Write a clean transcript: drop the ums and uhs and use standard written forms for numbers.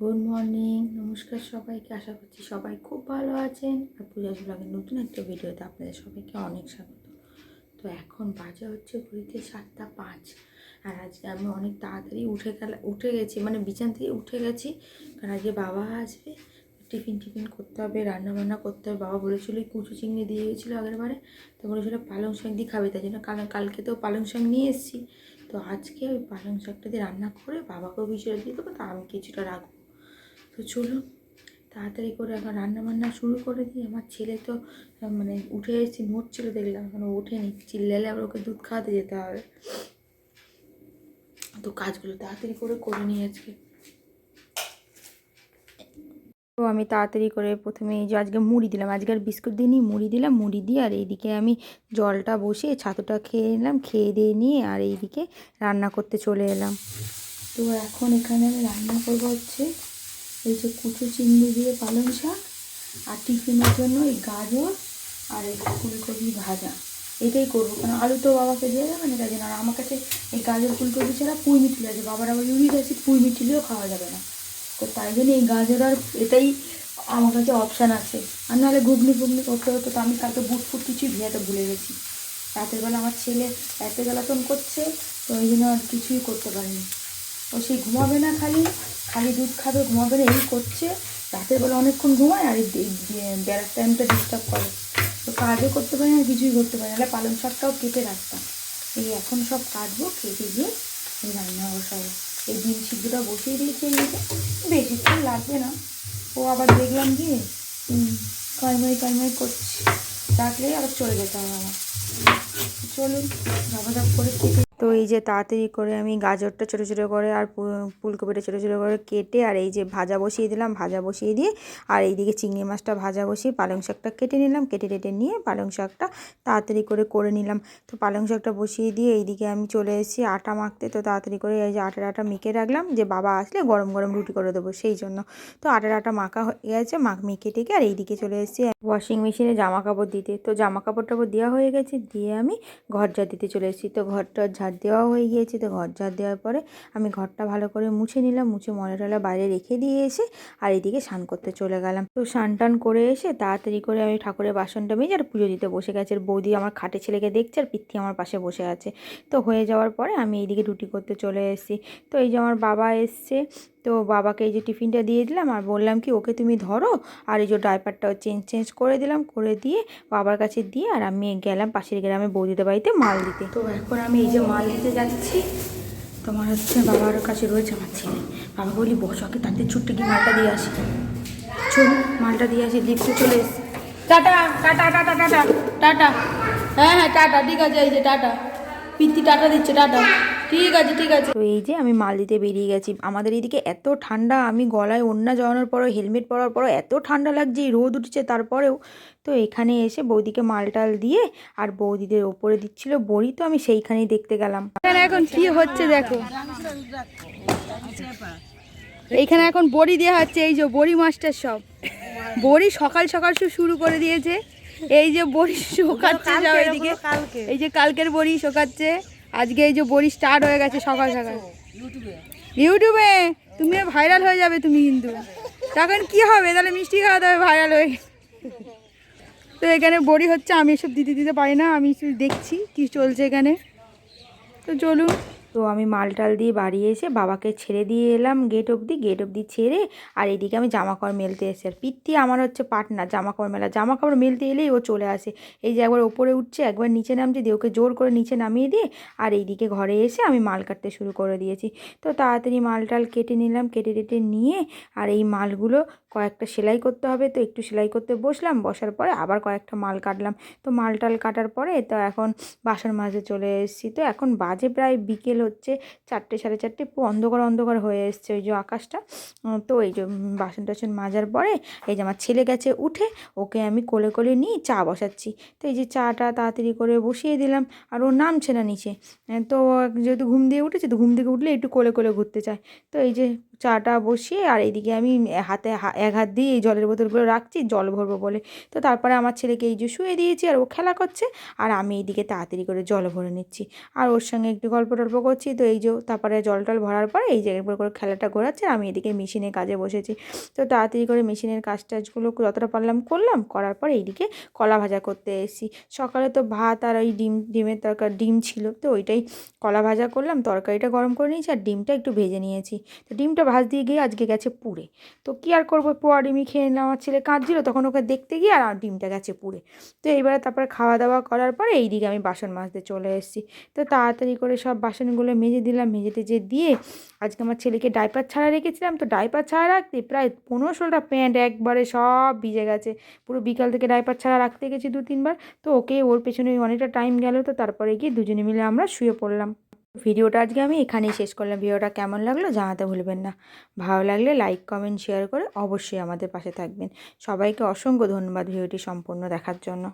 Good morning, নমস্কার সবাইকে। আশা করছি সবাই খুব ভালো আছেন। আর পূজা ব্লগের নতুন একটা ভিডিওতে আপনাদের সবাইকে অনেক স্বাগত। তো এখন বাজে হচ্ছে ঘড়িতে 7:05। আর আজকে আমি অনেক তাড়াতাড়ি উঠে গেছি, মানে বিছানা থেকে উঠে গেছি, কারণ আজকে বাবা আসবে, টিফিন করতে হবে, রান্নাবান্না করতে হবে। বাবা বলেছিল কুচু চিংড়ি দিয়ে গেছিলো আগের বারে, তো বলেছিল পালং শাক দিয়ে খাবে, তাই জন্য কালকে তো পালং শাক নিয়ে এসেছি। তো আজকে ওই পালং শাকটা দিয়ে রান্না করে বাবাকেও বিষয় দিয়ে দেবো, তো আমি কিছুটা রাখবো। তো চলুন তাড়াতাড়ি করে এখন রান্নাবান্না শুরু করে দিই। আমার ছেলে তো মানে উঠে এসেছি, নড়ছিল, দেখলাম এখনো ওঠেনি, চিল্লালে আবার ওকে দুধ খাওয়াতে যেতে হবে। তো কাজগুলো তাড়াতাড়ি করে নিই আজকে। তো আমি তাড়াতাড়ি করে প্রথমে যে আজকে মুড়ি দিলাম, আজকে আর বিস্কুট দিইনি, মুড়ি দিলাম। মুড়ি দিয়ে আর এইদিকে আমি জলটা বসিয়ে ছাতুটা খেয়ে নিলাম, খেয়ে দিয়ে নিয়ে আর এইদিকে রান্না করতে চলে এলাম। তো এখন এখানে আমি রান্না করবো হচ্ছে এই যে কুচো চিংড়ি দিয়ে পালং শাক, আর টিফিনের জন্য এই গাজর আর এই ফুলকপি ভাজা, এটাই করবো। কারণ আলু তো বাবাকে দিয়ে যাবে না, তাই জন্য। আর আমার কাছে এই গাজর ফুলকপি ছাড়া পুঁই মিঠুলি আছে, বাবার আবার ইউরিক অ্যাসিড, পুঁই মিঠুলিও খাওয়া যাবে না। তো তাই জন্য এই গাজর আর এটাই আমার কাছে অপশান আছে। আর নাহলে ঘুগনি করতে হতো, তো আমি কালকে বুট কিছুই ভিজাতে ভুলে গেছি। রাতের বেলা আমার ছেলে এত জ্বালাতন করছে, তো ওই জন্য আর কিছুই করতে পারিনি। ও সেই ঘুমাবে না, খালি দুধ খাবে, ঘুমাবে না, এই করছে। রাতের বেলা অনেকক্ষণ ঘুমায় আর এই বেলার টাইমটা ডিস্টার্ব করে, তো কাজও করতে পারি না, কিছুই করতে পারি না। নাহলে পালং শাকটাও কেটে রাখতাম। এই এখন সব কাটবো, কেটে দিয়ে এই রান্না বসাবো। এই ডিম সিদ্ধটা বসিয়ে দিয়েছি, এইদিকে বেশিক্ষণ লাগবে না। ও আবার দেখলাম গিয়ে কালমাই করছি, ডাকলেই আবার চলে যেতে হবে আমার। চলুন ধাপ করে কেটে। তো এই যে তাড়াতাড়ি করে আমি গাজরটা ছোটো ছোটো করে আর ফুলকপিটা ছোটো ছোটো করে কেটে আর এই যে ভাজা বসিয়ে দিলাম, ভাজা বসিয়ে দিয়ে আর এইদিকে চিংড়ি মাছটা ভাজা বসিয়ে পালং শাকটা কেটে নিলাম, কেটে নিয়ে পালং শাকটা তাড়াতাড়ি করে নিলাম। তো পালং শাকটা বসিয়ে দিয়ে এইদিকে আমি চলে এসেছি আটা মাখতে। তো তাড়াতাড়ি করে এই যে আটা মেখে রাখলাম, যে বাবা আসলে গরম গরম রুটি করে দেবো সেই জন্য। তো আটা মাখা হয়ে গেছে, মেখে টেকে আর এইদিকে চলে এসেছি ওয়াশিং মেশিনে জামা কাপড় দিতে। তো জামা কাপড় দেওয়া হয়ে গেছে, দিয়ে আমি ঘর ঝাড় দিতে চলে এসেছি। তো ঘরটা ঝাড় দেওয়া হয়ে গিয়েছে। তো ঘর ঝাড় দেওয়ার পরে আমি ঘরটা ভালো করে মুছে নিলাম, মুছে ময়লা টয়লা বাইরে রেখে দিয়ে এসে আর এইদিকে স্নান করতে চলে গেলাম। তো স্নান টান করে এসে তাড়াতাড়ি করে আমি ঠাকুরের বাসনটা মেজে আর পুজো দিতে বসে গেছে। আর বৌদি আমার খাটে ছেলেকে দেখছে আর পিত্তি আমার পাশে বসে আছে। তো হয়ে যাওয়ার পরে আমি এইদিকে রুটি করতে চলে এসেছি। তো এই যে আমার বাবা এসছে, তো বাবাকে এই যে টিফিনটা দিয়ে দিলাম আর বললাম কি ওকে তুমি ধরো, আর এই যে ডাইপারটাও চেঞ্জ করে দিলাম, করে দিয়ে বাবার কাছে দিয়ে আর আমি গেলাম পাশের গ্রামে বৌদিদের বাড়িতে মাল দিতে। তো এখন আমি এই যে মাল দিতে যাচ্ছি। তোমার হচ্ছে বাবার কাছে রয়েছে আমার ছেলে, বাবা বলি বস ওকে তাদের ছুট্টি গিয়ে মালটা দিয়ে আসি। চলুন মালটা দিয়ে আসি। লিফটে চলে এসছি। Tata tata tata tata tata. হ্যাঁ টাটা, ঠিক আছে, এই যে টাটা, পিত্তি টাটা দিচ্ছে, টাটা, ঠিক আছে। তো এই যে আমি মাল দিতে বেরিয়ে গেছি। আমাদের এইদিকে এত ঠান্ডা, আমি গলায় ওড়না জড়ানোর পরও, হেলমেট পরার পরও এত ঠান্ডা লাগছে, রোদ উঠছে তারপরেও। তো এখানে এসে বৌদিকে মালটাল দিয়ে আর বৌদিদের ওপরে দিচ্ছিল বড়ি, তো আমি সেইখানেই দেখতে গেলাম। এখন কি হচ্ছে দেখো, এইখানে এখন বড়ি দেওয়া হচ্ছে। এই যে বড়ি মাস্টার সব বড়ি সকাল সকাল শুরু করে দিয়েছে। এই যে বড়ি শোকাচ্ছে সব এইদিকে, এই যে কালকের বড়ি শোকাচ্ছে, আজকে এই যে বড়ি স্টার্ট হয়ে গেছে সকাল সকাল ইউটিউবে। তুমি ভাইরাল হয়ে যাবে তুমি, কিন্তু তখন কি হবে, তাহলে মিষ্টি খাওয়া দাবে ভাইরাল হয়ে। তো এখানে বড়ি হচ্ছে, আমি এসব দিতে পারি না, আমি শুধু দেখছি কি চলছে এখানে। তো চলুন। তো আমি মালটাল দিয়ে বাড়ি এসে বাবাকে ছেড়ে দিয়ে এলাম গেট অবধি ছেড়ে, আর এদিকে আমি জামাকাপড় মেলতে এসেছি। আর পিত্তি আমার হচ্ছে পার্টনার জামাকাপড় মেলতে এলেই ও চলে আসে। এই যে একবার ওপরে উঠছে, একবার নিচে নামছে, দিয়ে ওকে জোর করে নিচে নামিয়ে দিয়ে আর এইদিকে ঘরে এসে আমি মাল কাটতে শুরু করে দিয়েছি। তো তাড়াতাড়ি মালটাল কেটে নিলাম, কেটে নিয়ে আর এই মালগুলো কয়েকটা সেলাই করতে হবে, তো একটু সেলাই করতে বসার পরে আবার কয়েকটা মাল কাটলাম। তো মালটাল কাটার পরে তো এখন বাসন মাজতে চলে এসেছি। তো এখন বাজে প্রায় বিকেল হচ্ছে 4টে, 4:30, পুরো অন্ধকার হয়ে এসছে ওই যে আকাশটা। তো এই যে বাসন টাসন মাজার পরে এই যে আমার ছেলে গেছে উঠে, ওকে আমি কোলে নিয়ে চা বসাচ্ছি। তো এই যে চাটা তাড়াতাড়ি করে বসিয়ে দিলাম, আর ও নামছে না নিচে। তো যেহেতু ঘুম দিয়ে উঠেছে, তো ঘুম থেকে উঠলে একটু কোলে ঘুরতে চায়। তো এই যে চাটা বসিয়ে আর এইদিকে আমি হাতে এক হাত দিয়ে এই জলের বোতলগুলো রাখছি জল ভরবো বলে। তো তারপরে আমার ছেলেকে এই যে শুয়ে দিয়েছি আর ও খেলা করছে, আর আমি এইদিকে তাড়াতাড়ি করে জল ভরে নিচ্ছি আর ওর সঙ্গে একটু গল্প টল্প করছি। তো এই যে তারপরে জল টল ভরার পরে এই জায়গায় করে খেলাটা ঘোরাচ্ছে, আমি এদিকে মেশিনের কাজে বসেছি। তো তাড়াতাড়ি করে মেশিনের কাজ টাজগুলো যতটা পারলাম করলাম, করার পর এইদিকে কলা ভাজা করতে এসেছি। সকালে তো ভাত আর ওই ডিমের তরকারি, ডিম ছিল তো ওইটাই কলা ভাজা করলাম, তরকারিটা গরম করে নিয়েছি আর ডিমটা একটু ভেজে নিয়েছি। তো ডিমটা ভাজ দিয়ে গিয়ে আজকে গেছে পুড়ে। তো কী আর করবো, পোয়া ডিমই খেয়ে নিলাম। আমার ছেলে কাঁদছিল তখন ওকে দেখতে গিয়ে আর ডিমটা গেছে পুড়ে। তো এইবারে তারপরে খাওয়া দাওয়া করার পরে এইদিকে আমি বাসন মাজতে চলে এসেছি। তো তাড়াতাড়ি করে সব বাসনগুলো মেজে দিলাম, মেজে টেজে দিয়ে আজকে আমার ছেলেকে ডাইপার ছাড়া রেখেছিলাম। তো ডাইপার ছাড়া রাখতে প্রায় 15-16টা প্যান্ট একবারে সব ভিজে গেছে। পুরো বিকাল থেকে ডাইপার ছাড়া রাখতে গেছি 2-3 বার। তো ওকে ওর পেছনে অনেকটা টাইম গেল। তো তারপরে গিয়ে দুজনে মিলে আমরা শুয়ে পড়লাম। ভিডিওটা আজকে আমি এখানেই শেষ করলাম। ভিডিওটা কেমন লাগলো জানাতে ভুলবেন না। ভালো লাগলে লাইক কমেন্ট শেয়ার করে অবশ্যই আমাদের পাশে থাকবেন। সবাইকে অসংখ্য ধন্যবাদ ভিডিওটি সম্পূর্ণ দেখার জন্য।